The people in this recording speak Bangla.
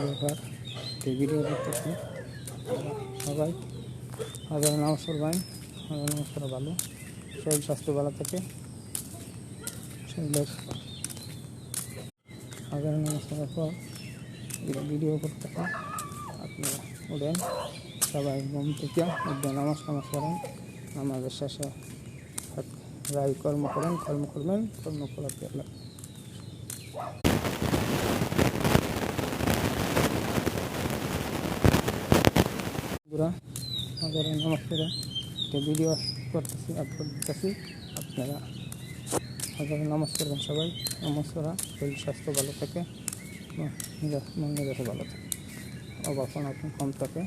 ব্যাপার ভিডিও করতেছি। সবাই হাজার নামাজ পড়বেন, হাজার নামাজ পড়া ভালো, শরীর স্বাস্থ্য ভালো থাকে। শরীরের হাজার নামাজ পড়ার পর ভিডিও করতেছে। আপনারা উঠেন, সবাই ঘুম থেকে উঠবেন, নামাজ পড়েন, নামাজের শেষে রায় কর্ম করবেন, কর্ম করার পেলে আমাদের নামাজ পড়ে একটা ভিডিও করতেছি, আপলোড দিতেছি। আপনারা হাজারে নামাজ পড়বেন, সবাই নামাজ পড়া শরীর স্বাস্থ্য ভালো থাকে, মন মেজাজও ভালো থাকে, অভাব অনটন কম থাকে।